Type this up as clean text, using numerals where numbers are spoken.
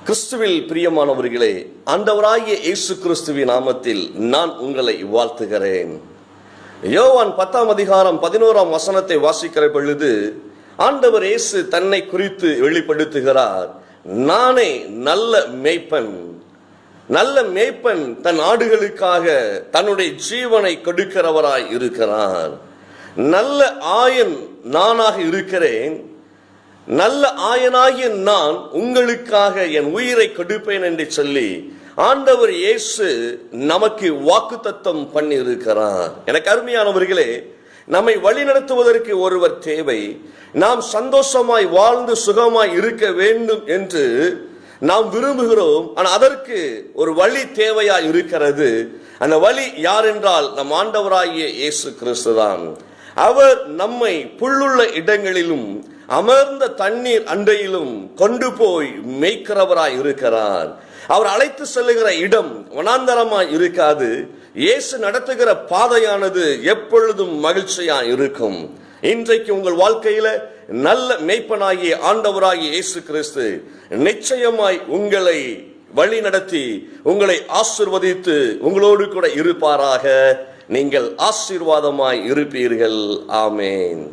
கிறிஸ்துவில் பிரியமானவர்களே, ஆண்டவராகிய இயேசு கிறிஸ்துவின் நாமத்தில் நான் உங்களை வாழ்த்துகிறேன். யோவான் 10:11 வாசிக்கிற பொழுது ஆண்டவர் இயேசு தன்னை குறித்து வெளிப்படுத்துகிறார். நானே நல்ல மேய்ப்பன். நல்ல மேய்ப்பன் தன் ஆடுகளுக்காக தன்னுடைய ஜீவனை கொடுக்கிறவராய் இருக்கிறார். நல்ல ஆயன் நானாக இருக்கிறேன். நல்ல ஆயனாகிய நான் உங்களுக்காக என் உயிரை கொடுப்பேன் என்று சொல்லி ஆண்டவர் இயேசு நமக்கு வாக்குத்தத்தம் பண்ணி இருக்கிறார். எனக்கு அருமையானவர்களே, நம்மை வழிநடத்துவதற்கு ஒருவர் தேவை. நாம் சந்தோஷமாய் வாழ்ந்து சுகமாய் இருக்க வேண்டும் என்று நாம் விரும்புகிறோம். ஆனால் அதற்கு ஒரு வழி தேவையாய் இருக்கிறது. அந்த வழி யார் என்றால் நம் ஆண்டவராகிய இயேசு கிறிஸ்து தான். அவர் நம்மை புல்லுள்ள இடங்களிலும் அமர்ந்த தண்ணீர் அண்டையிலும் கொண்டு போய் மேய்க்கிறவராய் இருக்கிறார். அவர் அழைத்து செல்லுகிற இடம் வனாந்தரமாய் இருக்காது. இயேசு நடத்துகிற பாதையானது எப்பொழுதும் மகிழ்ச்சியாய் இருக்கும். இன்றைக்கு உங்கள் வாழ்க்கையில நல்ல மேய்ப்பனாகிய ஆண்டவராகிய இயேசு கிறிஸ்து நிச்சயமாய் உங்களை வழி நடத்தி உங்களை ஆசீர்வதித்து உங்களோடு கூட இருப்பாராக. நீங்கள் ஆசீர்வாதமாய் இருப்பீர்கள். ஆமேன்.